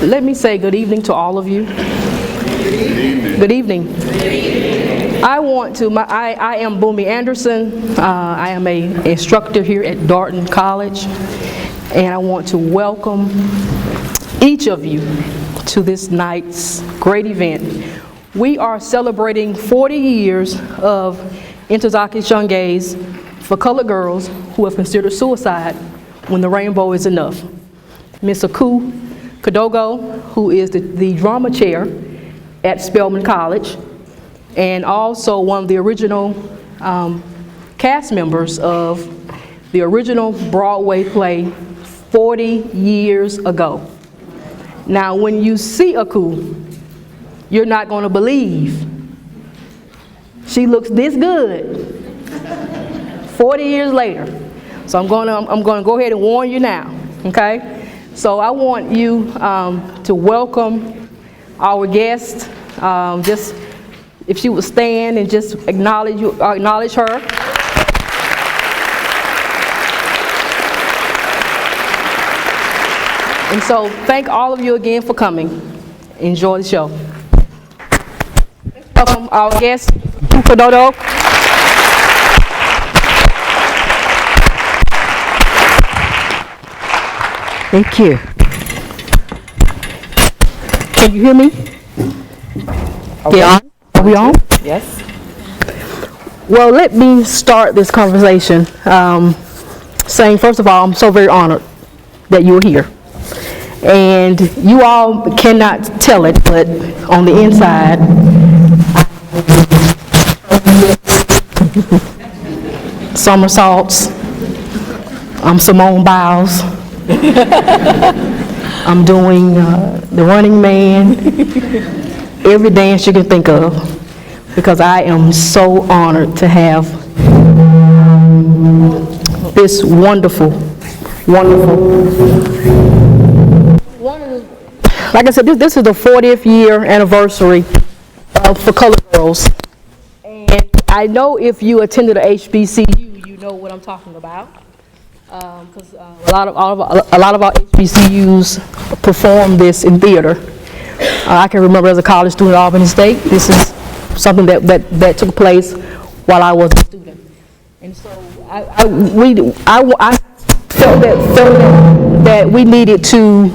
Let me say good evening to all of you. Good evening. I am Bummi Anderson. I am an instructor here at Darton College, and I want to welcome each of you to this night's great event. We are celebrating 40 years of Ntozake Shange's for colored girls who have considered suicide when the rainbow is enough. Miss Aku Kadogo, who is the drama chair at Spelman College, and also one of the original cast members of the original Broadway play 40 years ago. Now, when you see Aku, you're not going to believe she looks this good 40 years later. So I'm going to go ahead and warn you now, okay? So I want you to welcome our guest. Just if she would stand and just acknowledge her. And so thank all of you again for coming. Enjoy the show. Welcome our guest, Aku Kadogo. Thank you. Can you hear me? Are we on? Yes. Well, let me start this conversation saying, first of all, I'm so very honored that you're here. And you all cannot tell it, but on the inside, somersaults, Simone Biles. I'm doing the Running Man, every dance you can think of, because I am so honored to have this wonderful, like I said, this is the 40th year anniversary of For Colored Girls. And I know if you attended a HBCU, you know what I'm talking about. Because a lot of our HBCUs perform this in theater. I can remember as a college student at Albany State, this is something that took place while I was a student. And so I felt that we needed to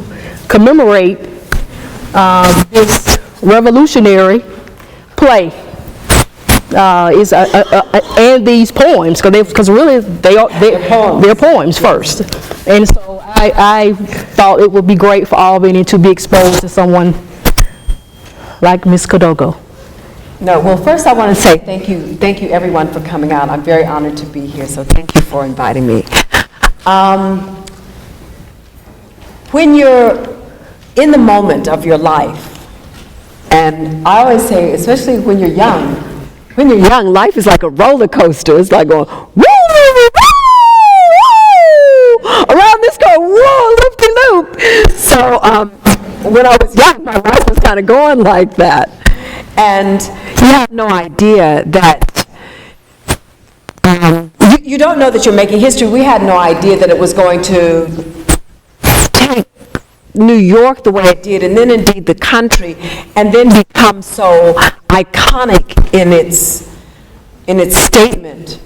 commemorate this revolutionary play. And these poems, because really they're poems first. And so I thought it would be great for Albany to be exposed to someone like Miss Kadogo. No, well, first I want to say thank you everyone for coming out. I'm very honored to be here, so thank you for inviting me. When you're in the moment of your life, and I always say, especially when you're young, life is like a roller coaster. It's like going, woo, woo, woo, around this car, whoa, loop-de-loop. So when I was young, my life was kind of going like that. And you have no idea that, you don't know that you're making history. We had no idea that it was going to take New York the way it did, and then indeed the country, and then become so iconic in its statement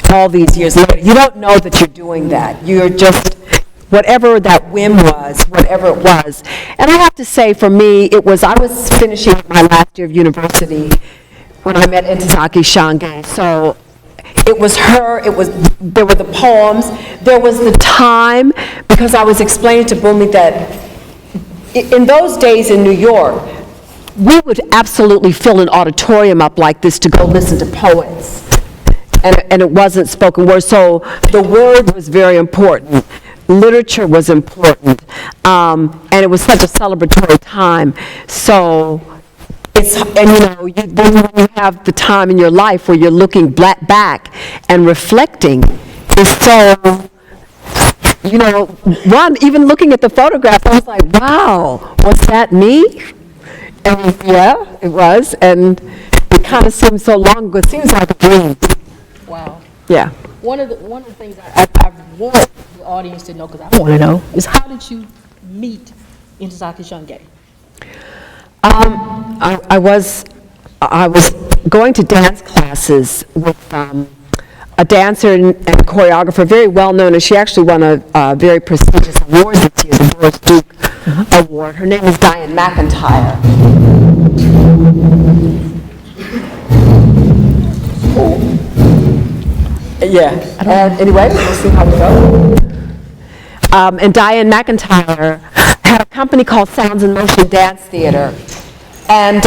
all these years later. You don't know that you're doing that. You're just, whatever that whim was, whatever it was. And I have to say, for me, I was finishing my last year of university when I met Ntozake Shange. So it was her, there were the poems, there was the time, because I was explaining to Bummi that in those days in New York, we would absolutely fill an auditorium up like this to go listen to poets. And it wasn't spoken word, so the word was very important. Literature was important, and it was such a celebratory time. So then when you have the time in your life where you're looking back and reflecting, is so, even looking at the photographs, I was like, wow, was that me? And yeah, it was, and it kind of seems so long ago. It seems like a dream. Wow. Yeah. One of the things I want the audience to know, because I want to know, is how did you meet Ntozake Shange? I was going to dance classes with a dancer and choreographer, very well known, and she actually won a very prestigious award this year, the Doris Duke Award. Her name is Diane McIntyre. Yeah. Anyway, we'll see how we go. And Diane McIntyre had a company called Sounds in Motion Dance Theater. And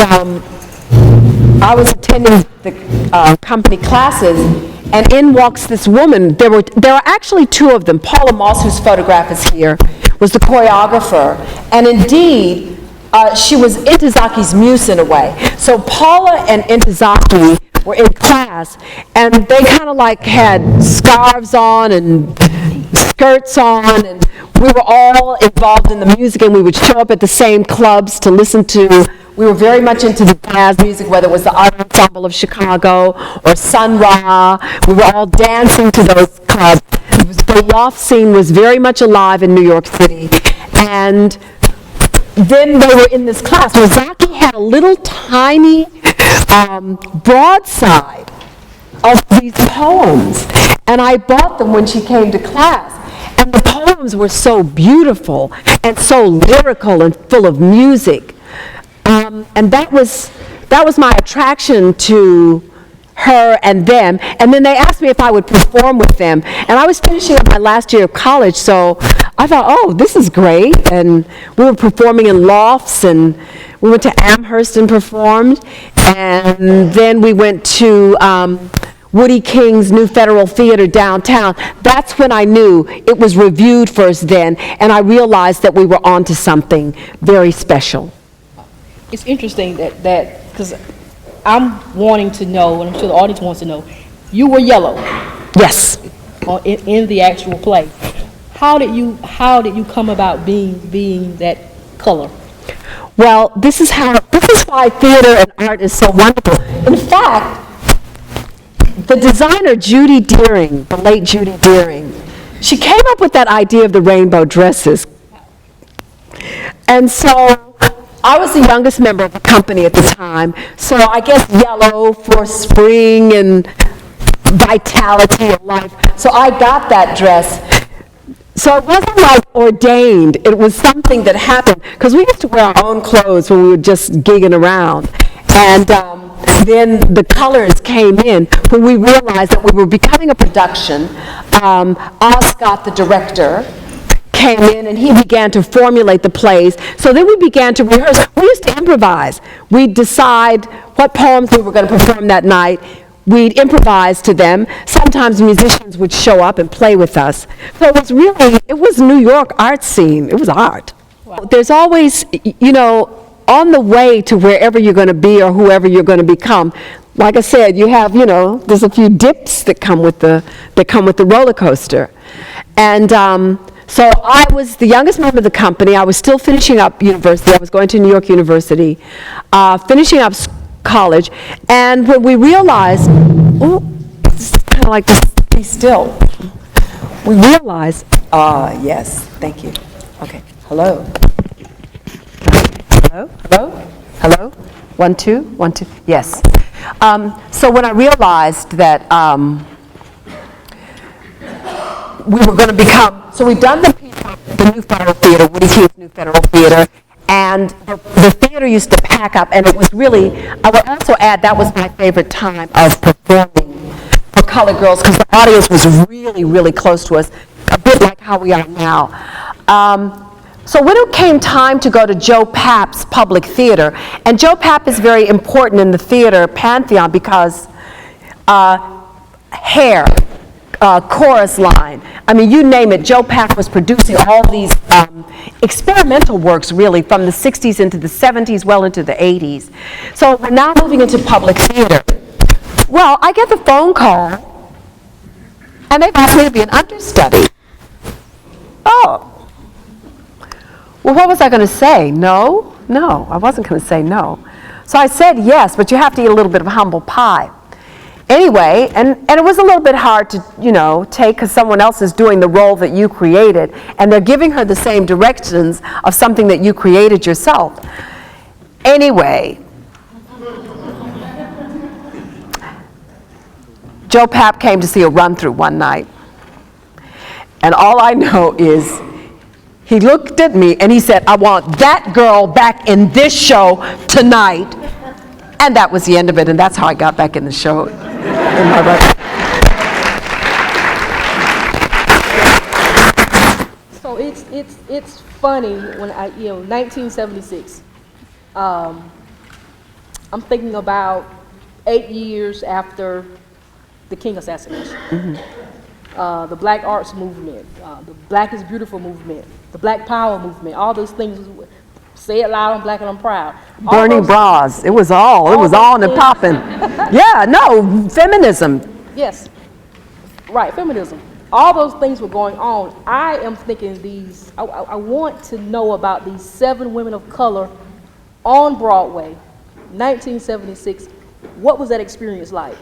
I was attending the company classes, and in walks this woman. There were actually two of them. Paula Moss, whose photograph is here, was the choreographer. And indeed, she was Ntozake's muse in a way. So Paula and Ntozake were in class, and they kind of like had scarves on and skirts on, and we were all involved in the music, and we would show up at the same clubs to listen to. We were very much into the jazz music, whether it was the Art Ensemble of Chicago or Sun Ra. We were all dancing to those clubs. The loft scene was very much alive in New York City. And then they were in this class. Ntozake had a little tiny broadside of these poems. And I bought them when she came to class. And the poems were so beautiful and so lyrical and full of music. And that was my attraction to her and them. And then they asked me if I would perform with them. And I was finishing up my last year of college, so I thought, oh, this is great. And we were performing in lofts, and we went to Amherst and performed. And then we went to Woody King's New Federal Theater downtown. That's when I knew it was reviewed first then, and I realized that we were onto something very special. It's interesting that because I'm wanting to know, and I'm sure the audience wants to know, you were yellow. Yes. In the actual play. How did you come about being that color? Well, this is why theater and art is so wonderful. In fact, the designer Judy Deering, the late Judy Deering, she came up with that idea of the rainbow dresses. And so I was the youngest member of the company at the time, so I guess yellow for spring and vitality of life. So I got that dress. So it wasn't like ordained. It was something that happened, because we used to wear our own clothes when we were just gigging around. And then the colors came in when we realized that we were becoming a production. Scott, the director, came in and he began to formulate the plays. So then we began to rehearse. We used to improvise. We'd decide what poems we were going to perform that night. We'd improvise to them. Sometimes musicians would show up and play with us. So it was New York art scene. It was art. Wow. There's always, on the way to wherever you're going to be or whoever you're going to become, like I said, you have, there's a few dips that come with the roller coaster. And so I was the youngest member of the company. I was still finishing up university. I was going to New York University, finishing up college. And when we realized, this is kind of like just be still. We realized, yes, thank you. Okay, hello. Hello, hello, hello. 1, 2, 1, 2, yes. So when I realized that we were going to become, so we've done the New Federal Theater, Woody King's New Federal Theater, and the theater used to pack up, and it was really, I would also add, that was my favorite time of performing for colored girls, because the audience was really, really close to us, a bit like how we are now. So when it came time to go to Joe Papp's Public Theater, and Joe Papp is very important in the theater pantheon because hair, chorus line, I mean, you name it, Joe Papp was producing all these experimental works, really, from the 60s into the 70s, well into the 80s. So we're now moving into public theater. Well, I get the phone call, and they've asked me to be an understudy. Oh. Well, what was I going to say? No, I wasn't going to say no. So I said yes, but you have to eat a little bit of humble pie. anyway, and it was a little bit hard to, take, because someone else is doing the role that you created, and they're giving her the same directions of something that you created yourself. Anyway, Joe Papp came to see a run-through one night, and all I know is he looked at me and he said, "I want that girl back in this show tonight." And that was the end of it, and that's how I got back in the show. So it's funny when 1976. I'm thinking about 8 years after the King assassination. Mm-hmm. The Black Arts Movement, the Black is Beautiful movement, the Black Power movement, all those things. Say it loud, I'm black and I'm proud. Burning bras, it was all in the popping. Yeah, no, feminism. Yes, right, feminism. All those things were going on. I am thinking I want to know about these 7 women of color on Broadway, 1976. What was that experience like?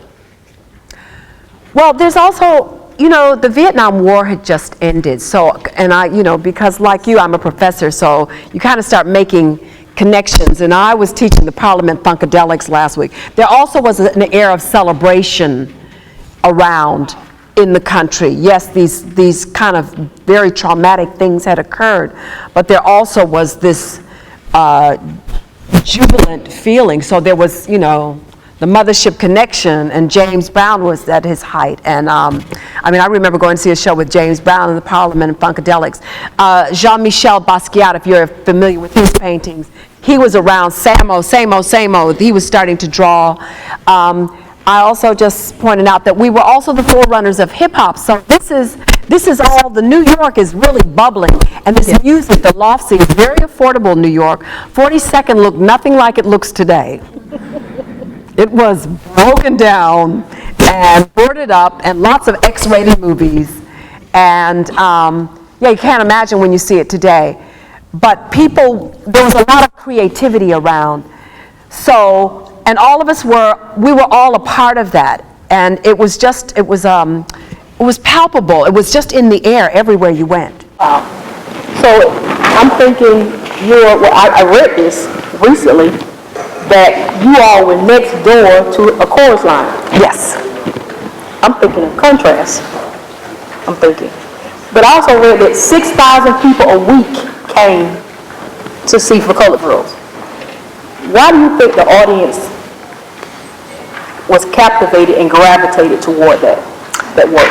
Well, there's also, the Vietnam War had just ended. So, and I, because like you, I'm a professor, so you kind of start making connections. And I was teaching the Parliament Funkadelics last week. There also was an air of celebration around in the country. Yes, these kind of very traumatic things had occurred, but there also was this jubilant feeling. So there was, the Mothership Connection, and James Brown was at his height. And I remember going to see a show with James Brown in the Parliament and Funkadelics. Jean-Michel Basquiat, if you're familiar with his paintings, he was around. Samo, he was starting to draw. I also just pointed out that we were also the forerunners of hip hop. So this is all, the New York is really bubbling. And this music, the Loft Scene, is very affordable in New York. 42nd looked nothing like it looks today. It was broken down and boarded up, and lots of X-rated movies. And you can't imagine when you see it today. But there was a lot of creativity around. So, and all of us we were all a part of that. And it was palpable. It was just in the air everywhere you went. Wow. So I'm thinking, I read this recently, that you all were next door to a chorus line. Yes. I'm thinking of contrast. But I also read that 6,000 people a week came to see For Colored Girls. Why do you think the audience was captivated and gravitated toward that work?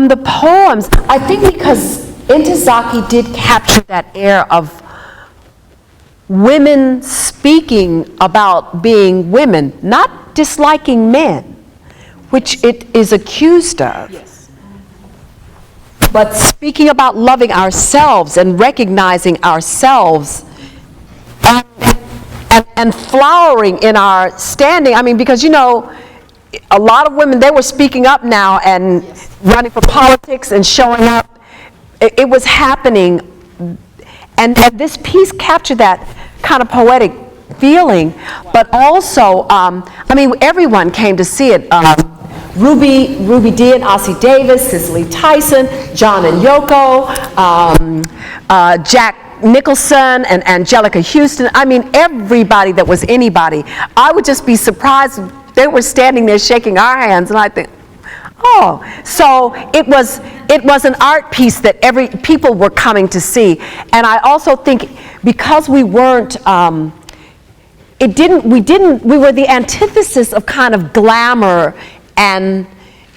The poems, I think because Ntozake did capture that air of women speaking about being women, not disliking men, which it is accused of. Yes. But speaking about loving ourselves and recognizing ourselves and flowering in our standing. Because a lot of women, they were speaking up now and running for politics and showing up. It was happening. And this piece captured that kind of poetic feeling, but also, everyone came to see it. Ruby Dee and Ossie Davis, Cicely Tyson, John and Yoko, Jack Nicholson and Angelica Houston. Everybody that was anybody. I would just be surprised. They were standing there shaking our hands, and I think, oh, so it was an art piece that people were coming to see. And I also think because we weren't, we were the antithesis of kind of glamour and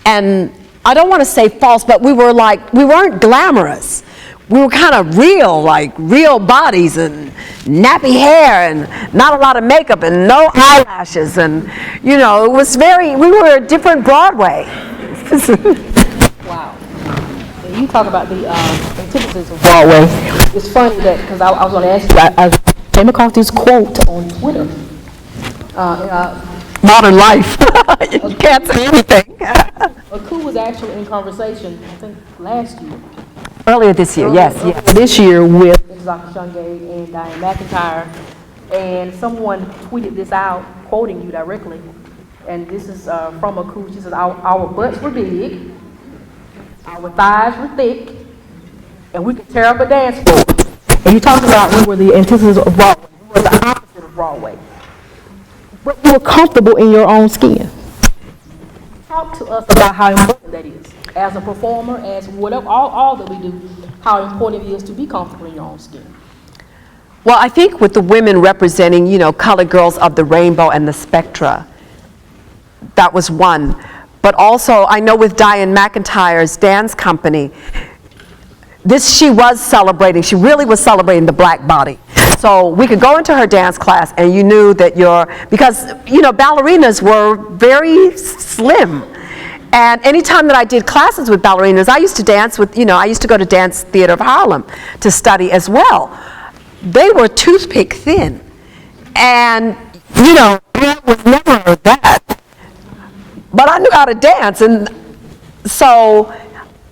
I don't want to say false, but we weren't glamorous. We were kind of real, like real bodies and nappy hair and not a lot of makeup and no eyelashes. And, it was we were a different Broadway. Wow. And you talk about the antithesis of Broadway. It's funny that, because I was going to ask you, I came across this quote on Twitter. Modern life. You can't say anything. Aku was actually in conversation, I think, last year. Earlier this year, yes. This year with Ntozake Shange and Diane McIntyre. And someone tweeted this out, quoting you directly. And this is from Aku. She says, our butts were big, our thighs were thick, and we could tear up a dance floor. And you talked about we were the antithesis of Broadway. We were the opposite of Broadway. But you were comfortable in your own skin. Talk to us about how important that is. As a performer, as whatever, all that we do, how important it is to be comfortable in your own skin. Well, I think with the women representing, colored girls of the rainbow and the spectra, that was one. But also, I know with Diane McIntyre's dance company, she was celebrating, she really was celebrating the black body. So we could go into her dance class and you knew that because ballerinas were very slim. And anytime that I did classes with ballerinas, I used to dance with, I used to go to Dance Theater of Harlem to study as well. They were toothpick thin. And, I was never that. But I knew how to dance. And so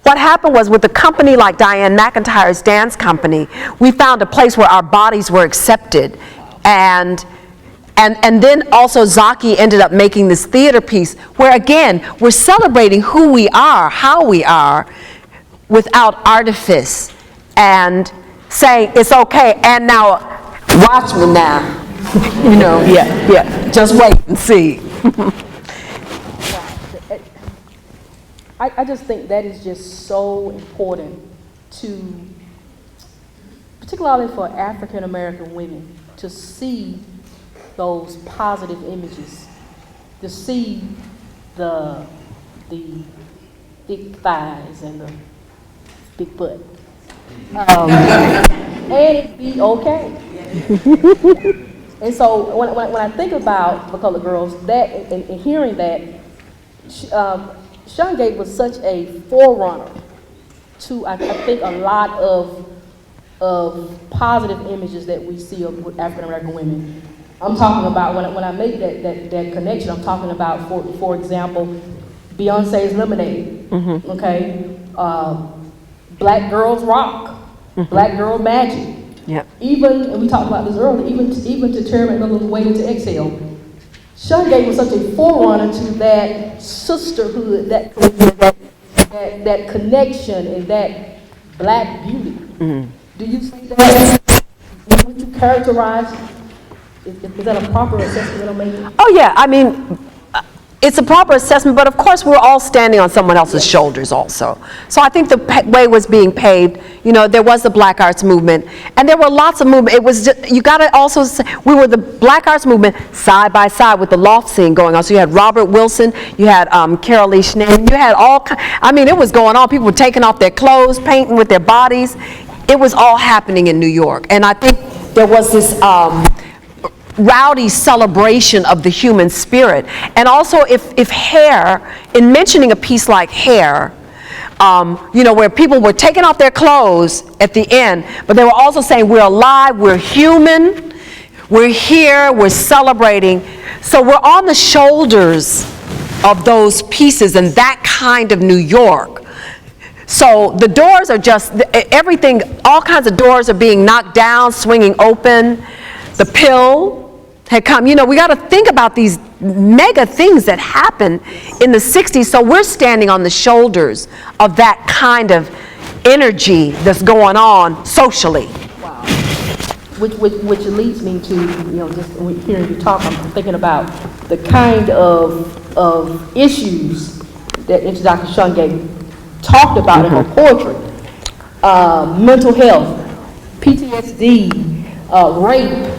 what happened was with a company like Diane McIntyre's dance company, we found a place where our bodies were accepted. And then also Zaki ended up making this theater piece where, again, we're celebrating who we are, how we are, without artifice, and saying it's okay. And now, watch me now. Yeah. Just wait and see. I just think that is just so important to, particularly for African American women, to see those positive images, to see the thick thighs and the big butt, and it be okay. And so when I think about the colored girls, that and hearing that, Shange was such a forerunner to I think a lot of positive images that we see of African American women. I'm talking about when I make that connection. I'm talking about for example, Beyonce's Lemonade. Mm-hmm. Okay, Black Girls Rock, mm-hmm. Black Girl Magic. Yep. Even, and we talked about this earlier, even to Terry McMillan's Way to Exhale, Shange was such a forerunner to that sisterhood, that connection, and that black beauty. Mm-hmm. Do you see that? Would you characterize? Is that a proper assessment I'm making? Oh yeah, I mean, it's a proper assessment, but of course we're all standing on someone else's shoulders also. So I think the way was being paved. There was the Black Arts Movement, and there were lots of movement. It was just, you got to also say, we were the Black Arts Movement side by side with the loft scene going on. So you had Robert Wilson, you had Carol Lee Shange, you had it was going on. People were taking off their clothes, painting with their bodies. It was all happening in New York, and I think there was this rowdy celebration of the human spirit. And also if hair, in mentioning a piece like Hair, where people were taking off their clothes at the end, but they were also saying we're alive, we're human, we're here, we're celebrating. So we're on the shoulders of those pieces and that kind of New York. So the doors are just, everything, all kinds of doors are being knocked down, swinging open. The pill had come. We got to think about these mega things that happened in the 60s. So we're standing on the shoulders of that kind of energy that's going on socially. Wow. Which leads me to, just hearing you talk, I'm thinking about the kind of issues that Ntozake Shange talked about in her poetry. Mental health, PTSD, rape,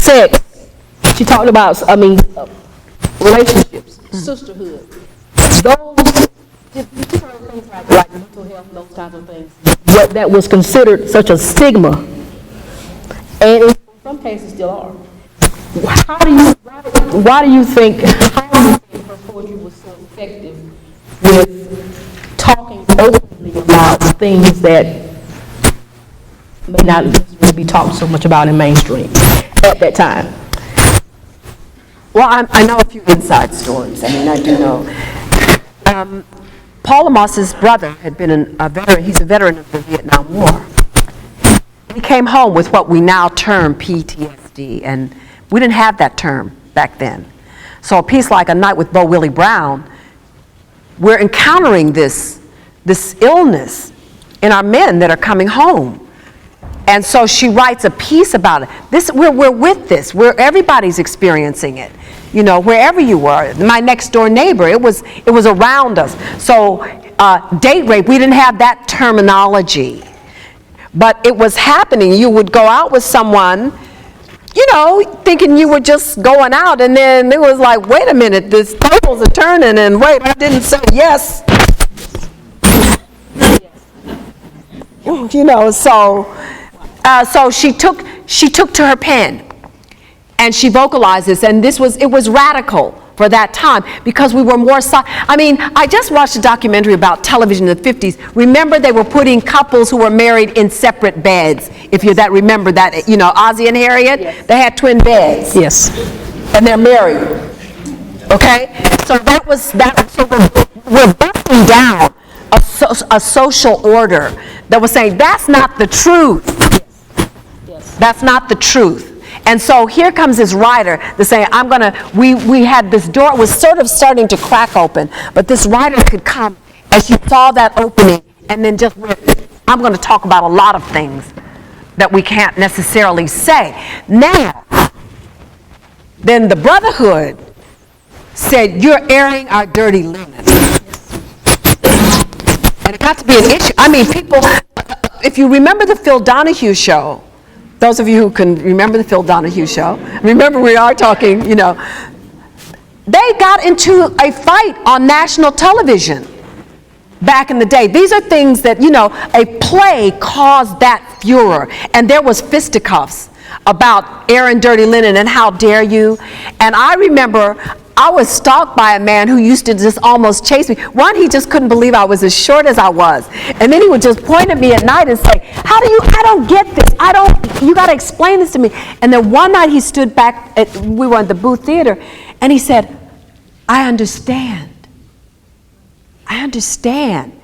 sex. She talked about, relationships, sisterhood. Those particular things like mental health, those kinds of things, what that was considered such a stigma, and in some cases still are. Why do you think her poetry was so effective with talking openly about things that may not necessarily be talked so much about in mainstream at that time? Well, I know a few inside stories. I do know. Paul Amos's brother had been a veteran. He's a veteran of the Vietnam War. He came home with what we now term PTSD. PhD, and we didn't have that term back then. So a piece like A Night with Bo Willie Brown, we're encountering this illness in our men that are coming home. And so she writes a piece about it. We're with this. Everybody's experiencing it. You know, wherever you were. My next door neighbor, it was around us. So date rape, we didn't have that terminology. But it was happening. You would go out with someone, you know, thinking you were just going out, and then it was like, wait a minute, this tables are turning, and wait, I didn't say yes. You know, so she took to her pen, and she vocalized this, and it was radical for that time, because we were more, I just watched a documentary about television in the 50s. Remember, they were putting couples who were married in separate beds. If you remember that, you know, Ozzie and Harriet, yes. They had twin beds. Yes. And they're married. Okay? So that was that. So we're busting down a social order that was saying that's not the truth. Yes. That's not the truth. And so here comes this writer that's saying, we had this door, it was sort of starting to crack open, but this writer could come as you saw that opening, and then just, I'm going to talk about a lot of things that we can't necessarily say. Now, then the Brotherhood said, you're airing our dirty linen. And it got to be an issue. I mean, people, if you remember the Phil Donahue show, those of you who can remember the Phil Donahue show, remember we are talking, you know, they got into a fight on national television back in the day. These are things that, you know, a play caused that furor, and there was fisticuffs about airing dirty linen and how dare you. And I remember I was stalked by a man who used to just almost chase me. One, he just couldn't believe I was as short as I was. And then he would just point at me at night and say, I don't get this. You got to explain this to me. And then one night he stood back, we were at the Booth Theater, and he said, I understand. I understand.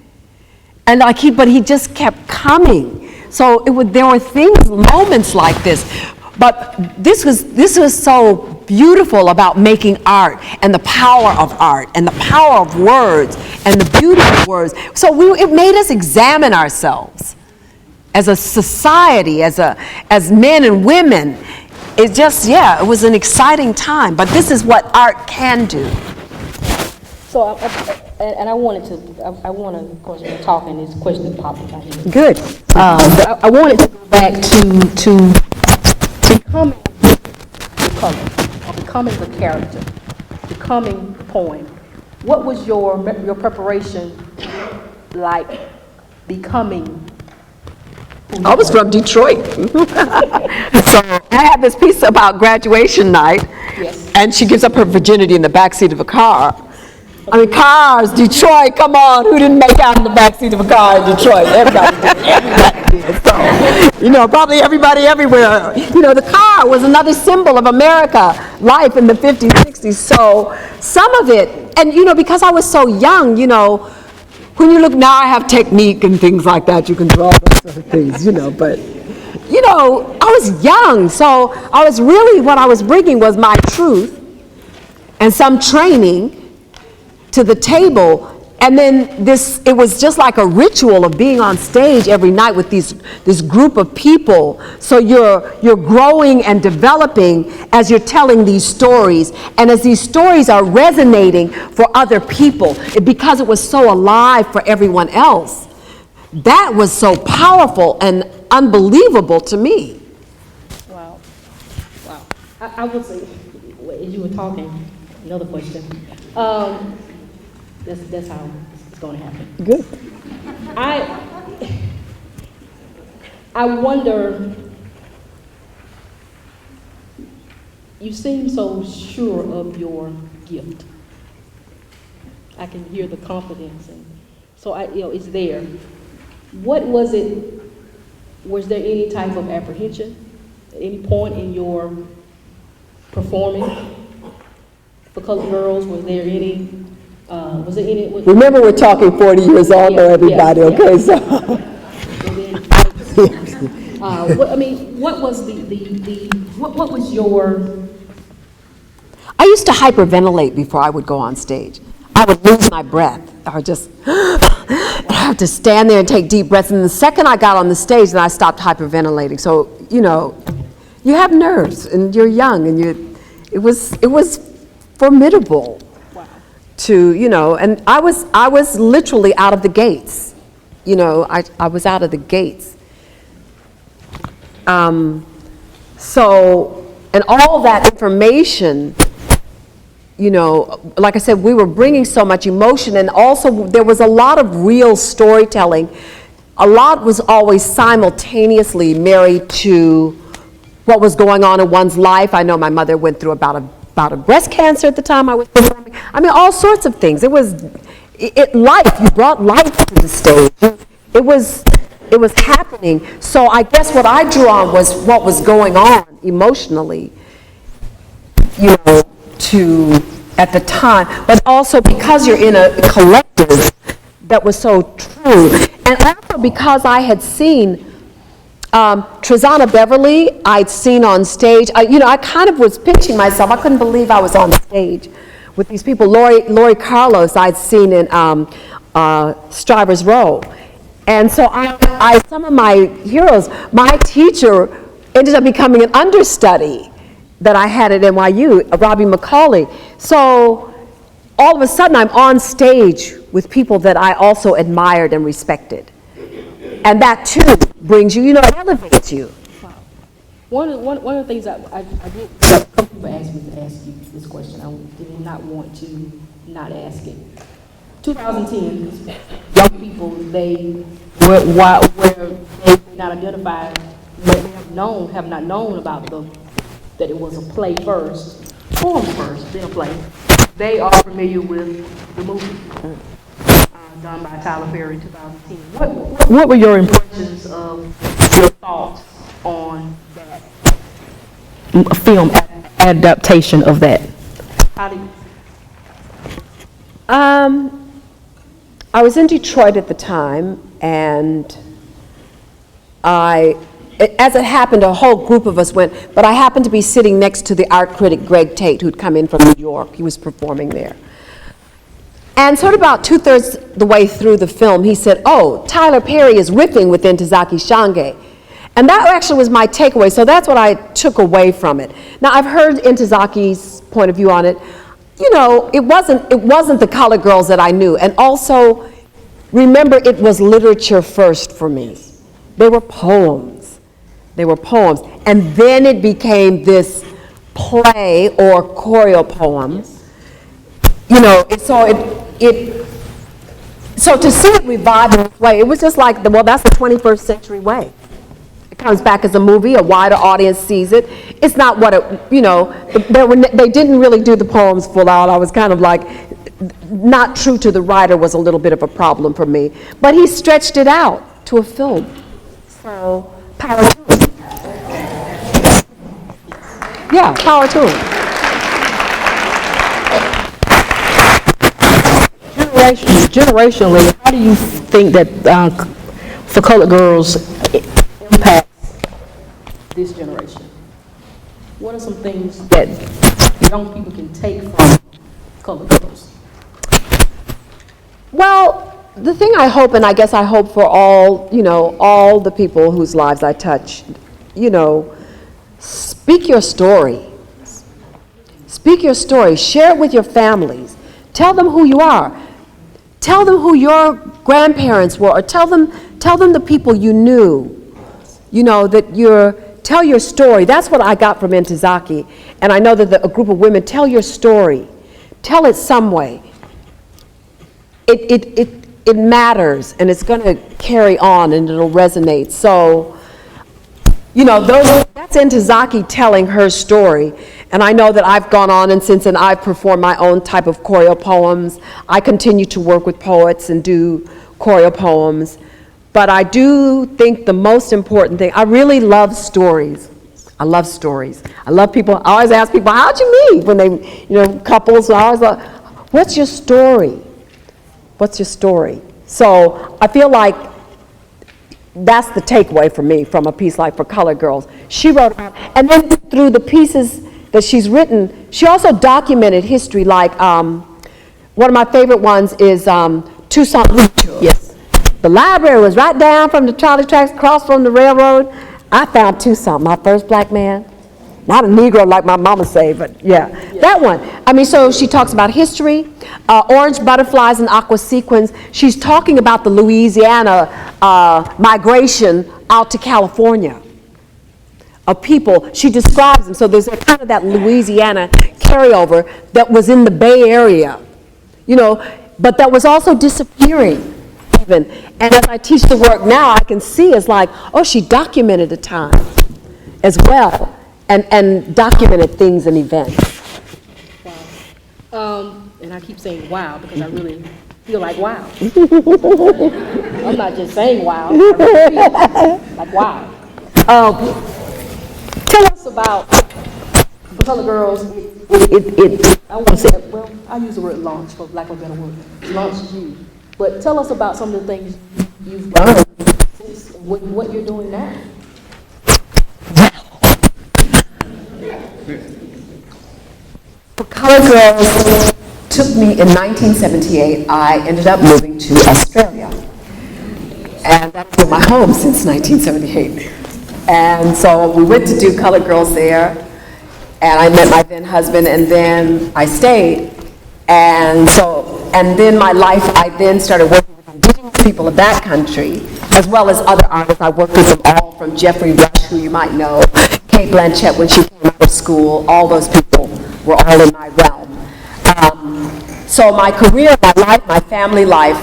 And but he just kept coming. So there were moments like this. But this was so beautiful about making art, and the power of art, and the power of words, and the beauty of words. So it made us examine ourselves as a society, as men and women. It just, it was an exciting time. But this is what art can do. So, I wanted to, of course, we're talking, this question popped up here. Good. I wanted to go back to becoming the color, or becoming the character, becoming the poem. What was your preparation like becoming? I was from Detroit. So I had this piece about graduation night, yes. And she gives up her virginity in the backseat of a car. I mean, cars, Detroit, come on, who didn't make out in the backseat of a car in Detroit? Everybody did. So, you know, probably everybody everywhere. You know, the car was another symbol of America, life in the 50s, 60s. So some of it, and you know, because I was so young, you know, when you look now, I have technique and things like that. You can draw those sort of things, you know, but, you know, I was young. So I was really, what I was bringing was my truth and some training to the table, and then it was just like a ritual of being on stage every night with this group of people. So you're growing and developing as you're telling these stories, and as these stories are resonating for other people, because it was so alive for everyone else. That was so powerful and unbelievable to me. Wow. I would say, as you were talking, another question. That's how it's going to happen. Good. I wonder, you seem so sure of your gift. I can hear the confidence, and so it's there. What was it? Was there any type of apprehension at any point in your performing for Colored Girls? Was there any? Remember, we're talking 40 years on, though, everybody, okay? So. What was the What was your, I used to hyperventilate before I would go on stage. I would lose my breath. I would just have to stand there and take deep breaths. And the second I got on the stage, then I stopped hyperventilating. So, you know, you have nerves and you're young and it was formidable to, you know, and I was literally out of the gates. You know, I was out of the gates. So, and all that information, you know, like I said, we were bringing so much emotion, and also there was a lot of real storytelling. A lot was always simultaneously married to what was going on in one's life. I know my mother went through about a breast cancer at the time I was performing. I mean, all sorts of things. It was life. You brought life to the stage. It was happening. So I guess what I drew on was what was going on emotionally, you know, at the time, but also because you're in a collective that was so true. And also because I had seen Trezana Beverly, I'd seen on stage. You know, I kind of was pinching myself. I couldn't believe I was on stage with these people. Lori Carlos, I'd seen in Strivers Row. And so some of my heroes, my teacher ended up becoming an understudy that I had at NYU, Robbie McCauley. So all of a sudden I'm on stage with people that I also admired and respected. And that too brings you, you know, it elevates you. one of the things I did, a couple people asked me to ask you this question. I did not want to not ask it. 2010, young people, where they not identified, have not known about that it was a play first, poem first, then a play. They are familiar with the movie done by Tyler Perry in 2010. What were your impressions of your thoughts on that film adaptation of that? How do you? I was in Detroit at the time, and as it happened, a whole group of us went, but I happened to be sitting next to the art critic Greg Tate, who'd come in from New York. He was performing there. And sort of about 2/3 the way through the film, he said, "Oh, Tyler Perry is riffing with Ntozake Shange." And that actually was my takeaway, so that's what I took away from it. Now, I've heard Ntozake's point of view on it. You know, it wasn't the colored girls that I knew. And also, remember, it was literature first for me. They were poems. They were poems. And then it became this play or choreo poem. You know, so to see it revived in this way, it was just like, well, that's the 21st century way. It comes back as a movie, a wider audience sees it. It's not what it, you know, they didn't really do the poems full out. I was kind of like, not true to the writer was a little bit of a problem for me. But he stretched it out to a film. So, power to him. Yeah, power to him. Generationally, how do you think that for colored girls impacts this generation? What are some things that young people can take from colored girls? Well, the thing I hope, and I guess I hope for all, you know, all the people whose lives I touch, you know, speak your story. Speak your story. Share it with your families. Tell them who you are. Tell them who your grandparents were, or tell them the people you knew. You know, tell your story. That's what I got from Ntozake. And I know that a group of women, tell your story. Tell it some way. It matters, and it's going to carry on, and it'll resonate. So, you know, that's Ntozake telling her story. And I know that I've gone on and I've performed my own type of choreo poems. I continue to work with poets and do choreo poems. But I do think the most important thing, I really love stories. I love stories. I love people. I always ask people, how'd you meet? When they, you know, couples, I always like, what's your story? What's your story? So I feel like that's the takeaway for me from a piece like For Colored Girls. She wrote about, and then through the pieces that she's written, she also documented history, like one of my favorite ones is Toussaint Louverture. Yes. The library was right down from the trolley tracks, across from the railroad. I found Toussaint, my first black man. Not a Negro like my mama say, but yeah, that one. I mean, so she talks about history, orange butterflies and aqua sequins. She's talking about the Louisiana migration out to California of people. She describes them. So there's a kind of that Louisiana carryover that was in the Bay Area, you know, but that was also disappearing even. And as I teach the work now, I can see it's like, oh, she documented a time as well. And documented things and events. Wow. And I keep saying wow because I really feel like wow. I'm not just saying wow. I really feel like wow. Tell us about For Colored Girls. I want to say, well, I use the word launch for lack of a better word. Launch you. But tell us about some of the things you've done since what you're doing now. For Colored Girls took me in 1978. I ended up moving to Australia. And that's been my home since 1978. And so we went to do Colored Girls there. And I met my then husband, and then I stayed. And then my life, I then started working with indigenous people of that country, as well as other artists. I worked with them all, from Jeffrey Rush, who you might know, Kate Blanchett when she came out of school. All those people were all in my realm. So my career, my life, my family life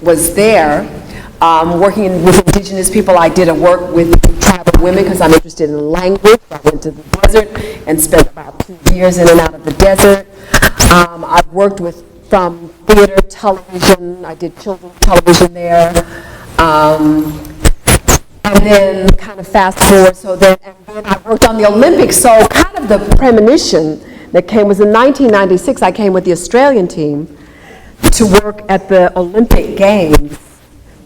was there. Working with indigenous people, I did a work with tribal women because I'm interested in language. I went to the desert and spent about 2 years in and out of the desert. I've worked with from theater, television. I did children's television there. And then kind of fast forward, and then I worked on the Olympics. So kind of the premonition that came was in 1996, I came with the Australian team to work at the Olympic Games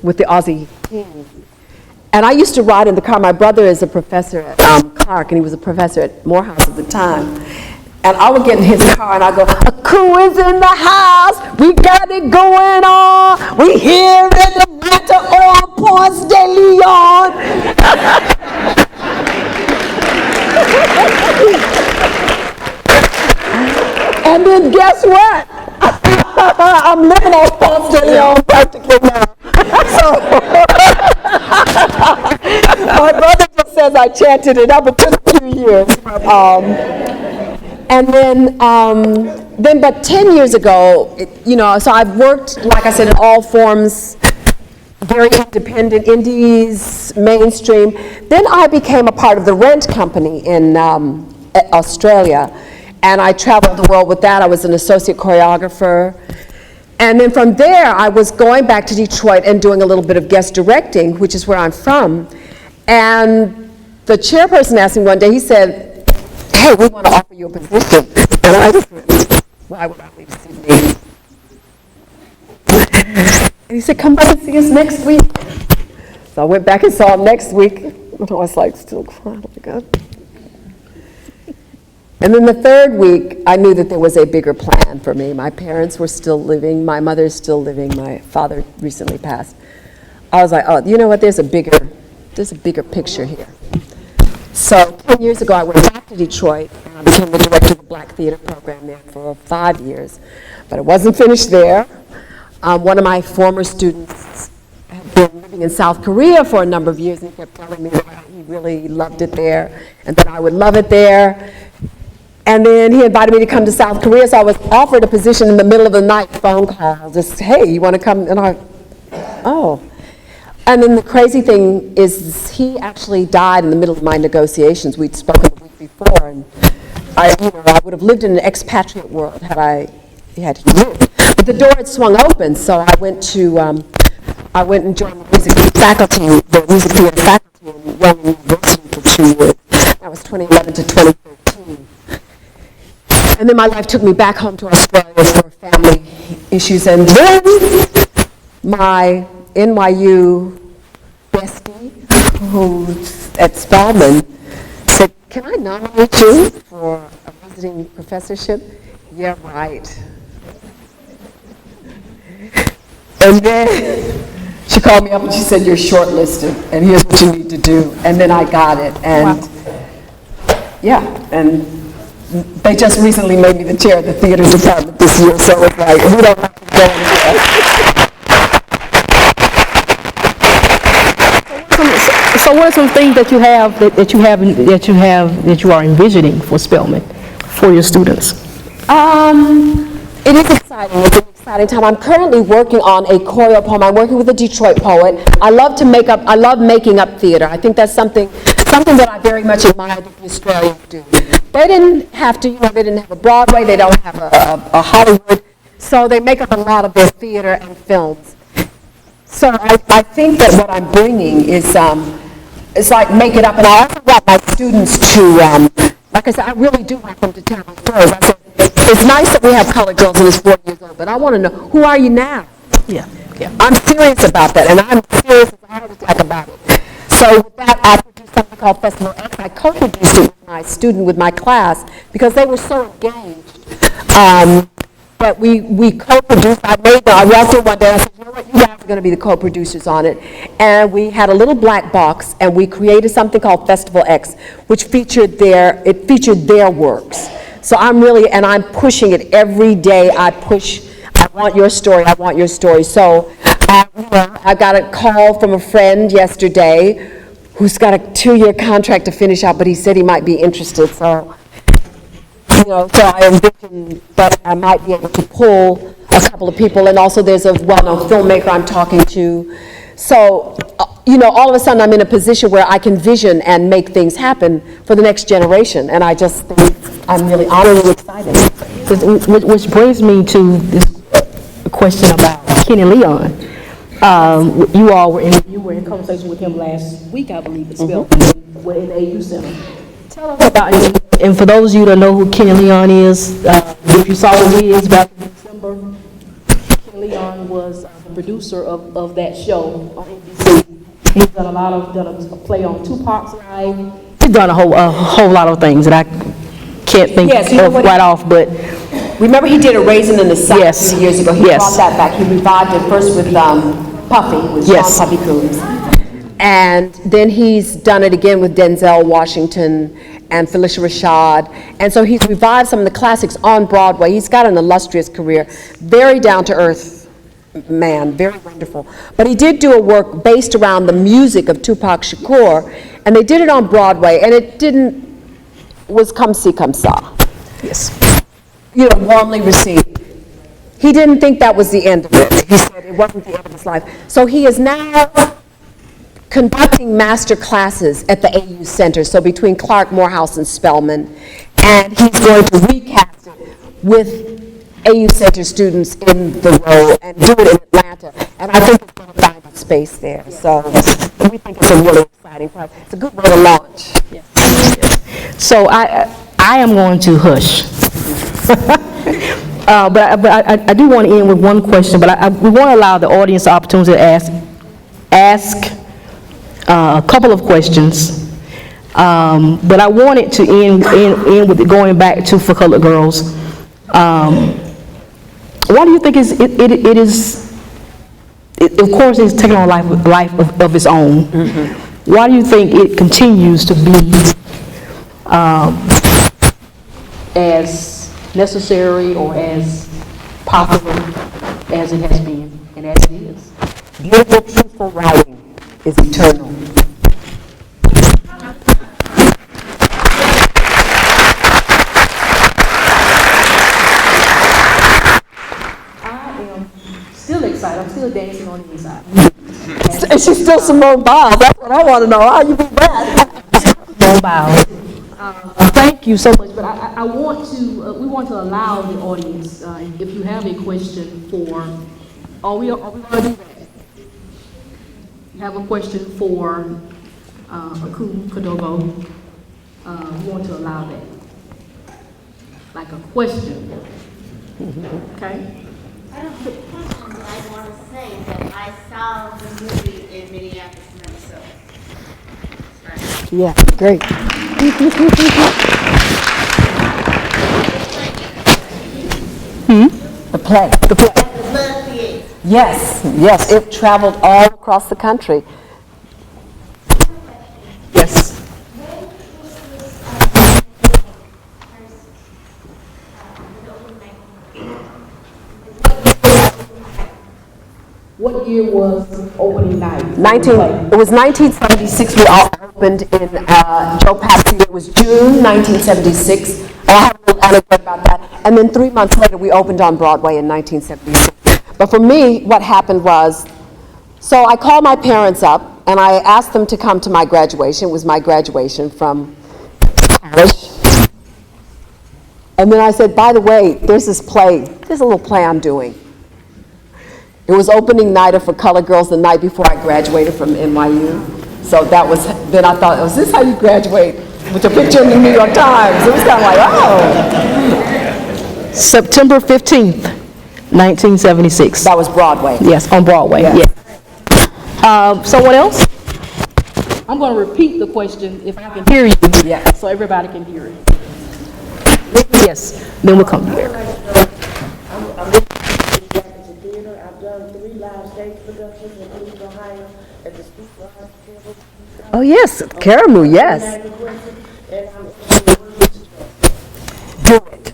with the Aussie team. And I used to ride in the car. My brother is a professor at Clark, and he was a professor at Morehouse at the time. And I would get in his car and I go, Aku is in the house, we got it going on, we here in the matter all Ponce de Leon. And then guess what? I'm living on Ponce de Leon practically now. So my brother just says I chanted it up. It took a few years. And then, but 10 years ago, so I've worked, like I said, in all forms, very independent, indies, mainstream. Then I became a part of the Rent Company in Australia, and I traveled the world with that. I was an associate choreographer. And then from there, I was going back to Detroit and doing a little bit of guest directing, which is where I'm from. And the chairperson asked me one day, he said, hey, we want to offer you a position. And I just went, why would I leave Sydney? And he said, come back and see us next week. So I went back and saw him next week. And I was like, still crying, oh my God. And then the third week, I knew that there was a bigger plan for me. My parents were still living. My mother is still living. My father recently passed. I was like, oh, you know what? There's a bigger picture here. So 10 years ago, I went back to Detroit, and I became the director of the Black Theater program there for 5 years. But it wasn't finished there. One of my former students had been living in South Korea for a number of years, and he kept telling me that he really loved it there, and that I would love it there. And then he invited me to come to South Korea, so I was offered a position in the middle of the night, phone call, just, hey, you want to come? And oh. And then the crazy thing is he actually died in the middle of my negotiations. We'd spoken a week before, and I would have lived in an expatriate world had he lived. But the door had swung open, so I went and joined the music faculty, the music theater faculty in Yale University for 2 years. That was 2011 to 2013. And then my life took me back home to Australia for family issues, and then my NYU bestie who's at Spelman said, "Can I nominate you for a visiting professorship?" Yeah, right. And then she called me up and she said, "You're shortlisted, and here's what you need to do." And then I got it, and yeah, and they just recently made me the chair of the theater department this year, so it's like, we don't have to go anywhere. So what are some things that you are envisioning for Spelman, for your students? It is exciting. It's an exciting time. I'm currently working on a choreo poem. I'm working with a Detroit poet. I love making up theater. I think that's something that I very much admire that the Australians do. They didn't have to, they didn't have a Broadway, they don't have a Hollywood, so they make up a lot of their theater and films. So I think that what I'm bringing is, it's like make it up, and I also want my students to, like I said, I really do want them to tell my stories. I said, it's nice that we have colored girls and it's 4 years old, but I want to know, who are you now? Yeah. I'm serious about that, and I'm serious as a heart attack about it. So with that, I produced something called Festival X. I co-produced it with my student, with my class, because they were so engaged. But we co-produced. I walked in one day and I said, "You know what, you guys are going to be the co-producers on it." And we had a little black box, and we created something called Festival X, which featured their works. So I'm pushing it every day. I want your story, I want your story. So, I got a call from a friend yesterday who's got a 2-year contract to finish out, but he said he might be interested. So, so I envision that I might be able to pull a couple of people, and also there's a well-known filmmaker I'm talking to. So, all of a sudden I'm in a position where I can vision and make things happen for the next generation, and I just think I'm really honored and excited. Which brings me to this question about Kenny Leon. You were in conversation with him last week, I believe, at Spelman, in the AU Center. Tell us about him. And for those of you that know who Kenny Leon is, if you saw the Wiz back in December, Kenny Leon was the producer of that show on NBC. He's done a play on Tupac's life. He's done a whole lot of things that I can't think of right off, but remember he did A Raisin in the Sun a few years ago. He brought that back. He revived it first with Puffy, with Sean Puffy Combs. And then he's done it again with Denzel Washington and Phylicia Rashad. And so he's revived some of the classics on Broadway. He's got an illustrious career. Very down-to-earth man, very wonderful. But he did do a work based around the music of Tupac Shakur, and they did it on Broadway, and it was come see, come saw. yes. Warmly received. He didn't think that was the end of it. He said it wasn't the end of his life. So he is now conducting master classes at the AU Center, so between Clark Morehouse and Spelman, and he's going to recast it with AU Center students in the role and do it in Atlanta, and I think it's going to find its space there. So we think it's a really exciting project. It's a good way to launch. Yes. So I am going to hush. But I do want to end with one question, but we want to allow the audience the opportunity to ask a couple of questions. But I wanted to end with going back to For Colored Girls. Why do you think it is, of course, it's taken on a life of its own. Why do you think it continues to be as necessary or as popular as it has been and as it is? Beautiful, truthful writing is eternal. Still excited. I'm still dancing on the inside. And she's still Simone Biles. That's what I want to know. How you be that? Simone Biles. Thank you so much. But I want to. We want to allow the audience, if you have a question for. Are we going to do that? You have a question for Aku Kadogo. We want to allow that. Like a question. Okay. I don't have a question, but I want to say that I saw the movie in Minneapolis, Minnesota. Yeah, great. The play. The play. Yes, yes, it traveled all across the country. Yes. What year was opening night? It was 1976 we all opened in Joe Papp's theater. It was June 1976. And I have a little anecdote about that. And then 3 months later we opened on Broadway in 1976. But for me, what happened was, so I called my parents up and I asked them to come to my graduation. It was my graduation from college. And then I said, by the way, there's a little play I'm doing. It was opening night for Colored Girls the night before I graduated from NYU. So that was, then I thought, is this how you graduate? With a picture in the New York Times. It was kind of like, oh. September 15th, 1976. That was Broadway. Yes, on Broadway. Yes. Yes. Someone else? I'm going to repeat the question if I can hear you. Yeah. So everybody can hear it. Yes. Then we'll come to Eric. I've done 3 live stage productions in Cleveland, Ohio, at the Speak for Arts Theater. Oh, yes. Karamu, yes. And I'm Do it.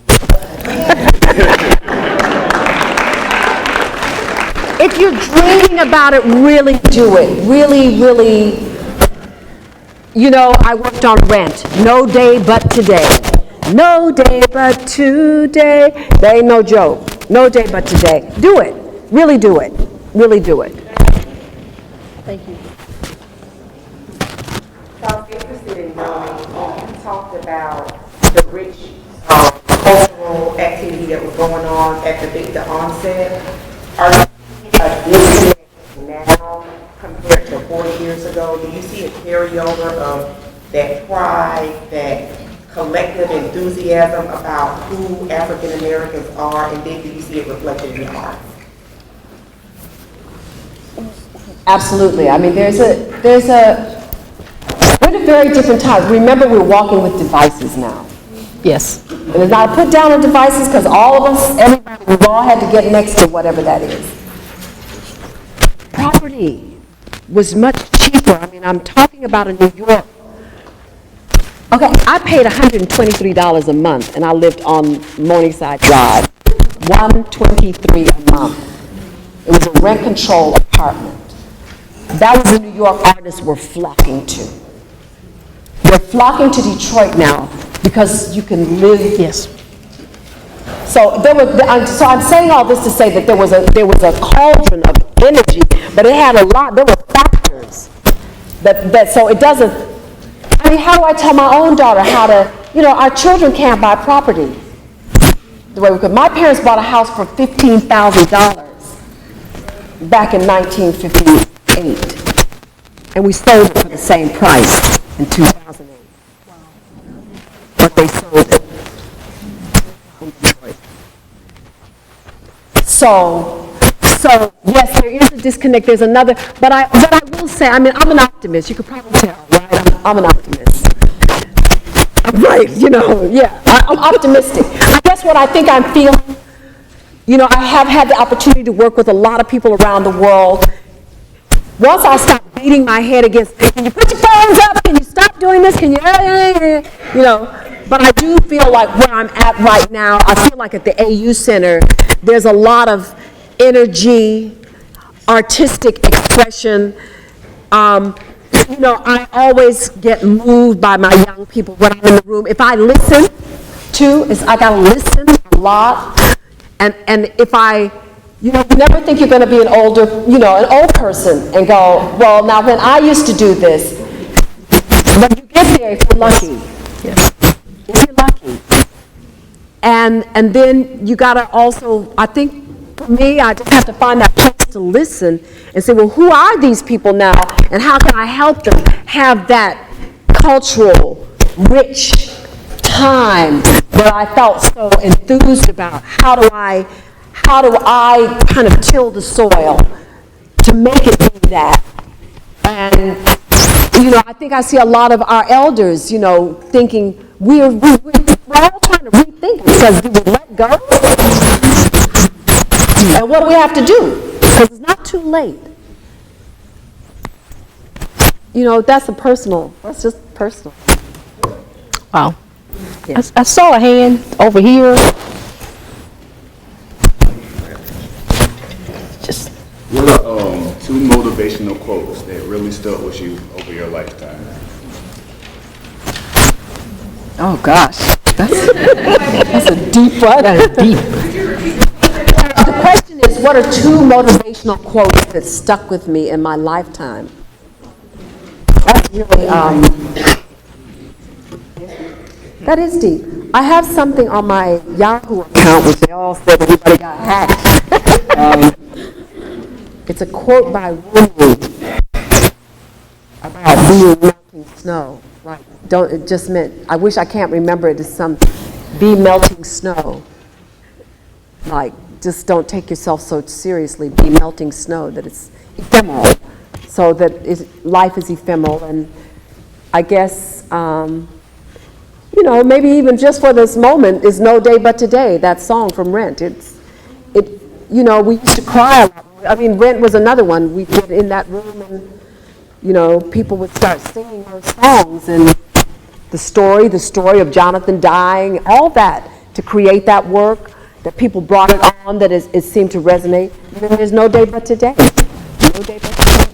If you're dreaming about it, really do it. Really, really. You know, I worked on Rent. No day but today. No day but today. There ain't no joke. No day but today. Do it. Really do it. Really do it. Thank you. So I was interested in knowing, you talked about the rich cultural activity that was going on at the onset. Are you seeing a disconnect now compared to 40 years ago? Do you see a carryover of that pride, that collective enthusiasm about who African Americans are, and then do you see it reflected in the art? Absolutely. I mean, we're at a very different time. Remember, we're walking with devices now. Yes. And it's not put down on devices because all of us, everybody, we've all had to get next to whatever that is. Property was much cheaper. I mean, I'm talking about in New York. Okay, I paid $123 a month, and I lived on Morningside Drive. $123 a month. It was a rent-control apartment. That was the New York artists were flocking to. They're flocking to Detroit now because you can live. Yes. So I'm saying all this to say that there was a cauldron of energy, but it had a lot. There were factors that so it doesn't. I mean, how do I tell my own daughter how to? You know, our children can't buy property the way we could. My parents bought a house for $15,000 back in 1958. And we sold it for the same price in 2008. Wow. But they sold it. So yes, there is a disconnect. There's another, but I will say, I mean, I'm an optimist. You could probably tell, right? I'm an optimist. I'm right, you know, yeah. I'm optimistic. I guess what I think I'm feeling, you know, I have had the opportunity to work with a lot of people around the world. Once I stop beating my head against, can you put your phones up? Can you stop doing this? Can you know, but I do feel like where I'm at right now, I feel like at the AU Center, there's a lot of energy, artistic expression. You know, I always get moved by my young people when I'm in the room. If I listen I gotta listen a lot, and if you know, you never think you're going to be an old person and go, well, now when I used to do this, when you get there, if you're lucky. Yes. If you're lucky. And then you got to also, I think, for me, I just have to find that place to listen and say, well, who are these people now, and how can I help them have that cultural, rich time that I felt so enthused about? How do I kind of till the soil to make it be that? And, I think I see a lot of our elders, thinking, we're all trying to rethink it, because do we let go? And what do we have to do? Because it's not too late. That's just personal. Wow. Yeah. I saw a hand over here. Just, What are two motivational quotes that really stuck with you over your lifetime? Oh, gosh. That's a deep one. deep. The question is, what are two motivational quotes that stuck with me in my lifetime? That's really, that is deep. I have something on my Yahoo account, which they all said everybody got hacked. It's a quote by Bummi about being melting snow. Like, it just meant, I wish I can't remember it, it's be melting snow. Like, just don't take yourself so seriously, be melting snow, that it's ephemeral. So that life is ephemeral, and I guess, maybe even just for this moment is no day but today, that song from Rent. We used to cry a lot. I mean, Rent was another one. We'd get in that room and, people would start singing those songs, and the story of Jonathan dying, all that, to create that work, that people brought it on, that it seemed to resonate. And then there's no day but today. No day but today.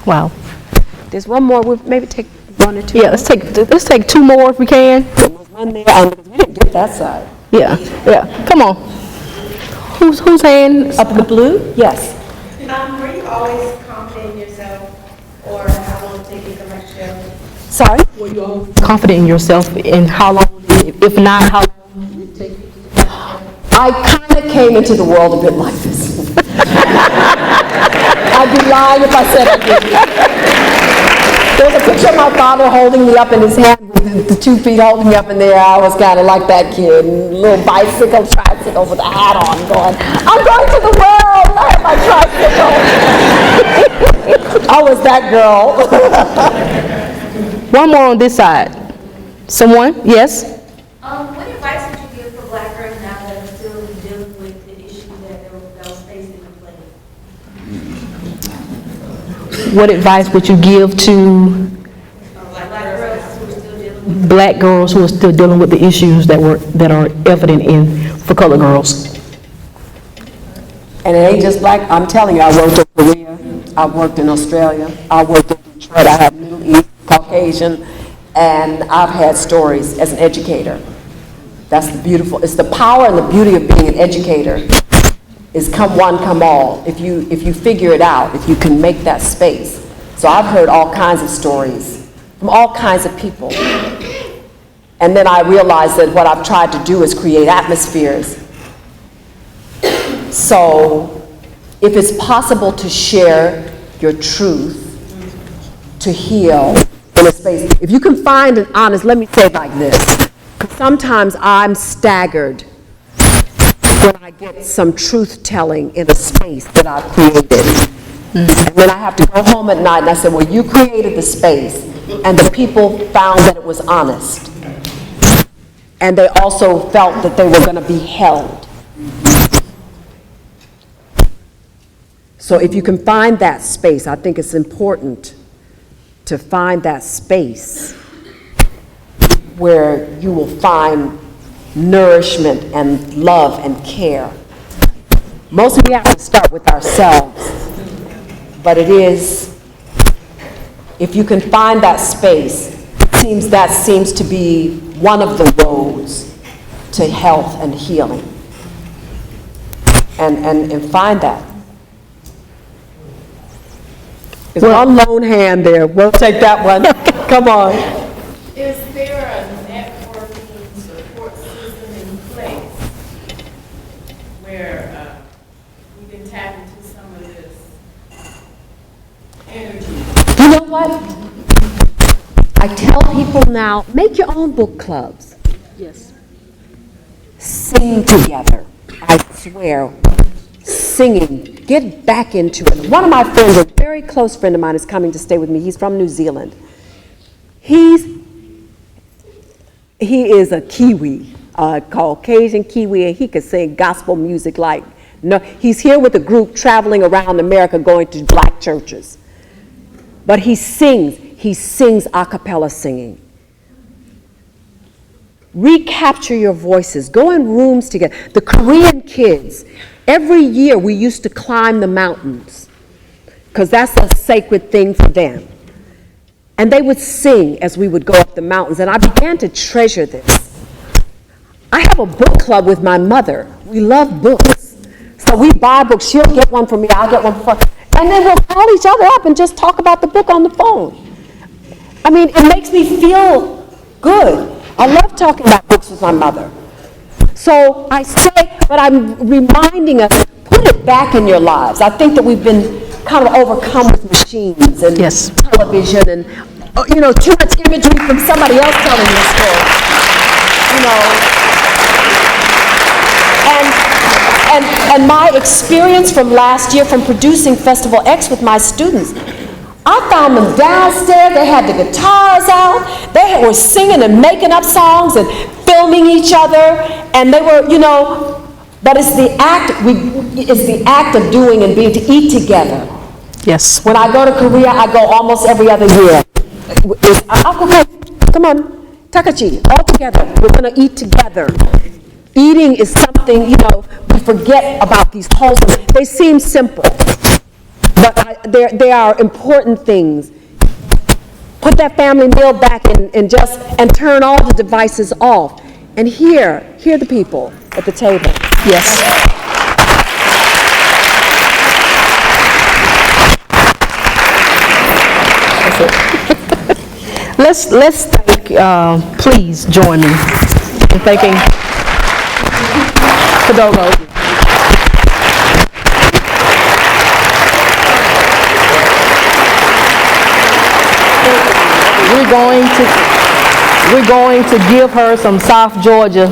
Wow. There's one more. We'll maybe take one or two. Yeah, let's take two more if we can. There's one there, because we didn't get that side. Yeah. Come on. Whose hand? Up in the blue? Yes. Were you always confident in yourself, or how long did it take you to correct yourself? Sorry? Were you all confident in yourself, and how long, if not, how long did it take you? I kind of came into the world a bit like this. I'd be lying if I said I didn't. There was a picture of my father holding me up in his hand with the 2 feet holding me up in the air. I was kind of like that kid, little tricycle with a hat on, going, I'm going to the world, I have my tricycle. I was that girl. One more on this side. Someone? Yes? What advice would you give for Black girls now that are still dealing with the issue that was facing in play? What advice would you give to Black girls who are still dealing with Black girls who are still dealing with the issues that are evident for colored girls? And it ain't just Black. I'm telling you, I worked in Korea, I worked in Australia, I worked in Detroit, I had Middle East, Caucasian, and I've had stories as an educator. It's the power and the beauty of being an educator, is come one, come all. If you figure it out, if you can make that space. So I've heard all kinds of stories from all kinds of people. And then I realized that what I've tried to do is create atmospheres. So if it's possible to share your truth, to heal in a space, if you can find an honest, let me say it like this, because sometimes I'm staggered when I get some truth telling in a space that I've created. And then I have to go home at night and I say, well, you created the space, and the people found that it was honest. And they also felt that they were going to be held. So if you can find that space, I think it's important to find that space where you will find nourishment and love and care. Mostly we have to start with ourselves, but it is, if you can find that space, that seems to be one of the roads to health and healing. And find that. There's one lone hand there. We'll take that one. Come on. Is there a networking support system in place where we can tap into some of this energy? You know what? I tell people now, make your own book clubs. Yes. Sing together. I swear, singing. Get back into it. One of my friends, a very close friend of mine, is coming to stay with me. He's from New Zealand. He is a Kiwi, Caucasian Kiwi, and he could sing gospel music like, no, he's here with a group traveling around America going to black churches. But he sings a cappella singing. Recapture your voices. Go in rooms together. The Korean kids, every year we used to climb the mountains because that's a sacred thing for them. And they would sing as we would go up the mountains, and I began to treasure this. I have a book club with my mother. We love books. So we buy books. She'll get one for me, I'll get one for her. And then we'll call each other up and just talk about the book on the phone. I mean, it makes me feel good. I love talking about books with my mother. So I say, but I'm reminding us, put it back in your lives. I think that we've been kind of overcome with machines and television and, too much imagery from somebody else telling you a story. And my experience from last year from producing Festival X with my students, I found them downstairs. They had the guitars out. They were singing and making up songs and filming each other. And they were, but it's the act of doing and being to eat together. Yes. When I go to Korea, I go almost every other year. Come on, Takachi, all together. We're going to eat together. Eating is something, we forget about these wholesome. They seem simple. But they are important things. Put that family meal back and turn all the devices off. And hear the people at the table. Yes. Let's thank, please join me in thanking Kadogo. We're going to give her some South Georgia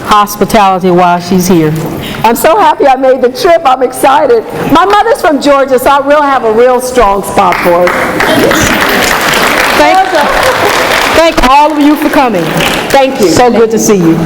hospitality while she's here. I'm so happy I made the trip. I'm excited. My mother's from Georgia, so I will have a real strong spot for her. Thank all of you for coming. Thank you. So good to see you.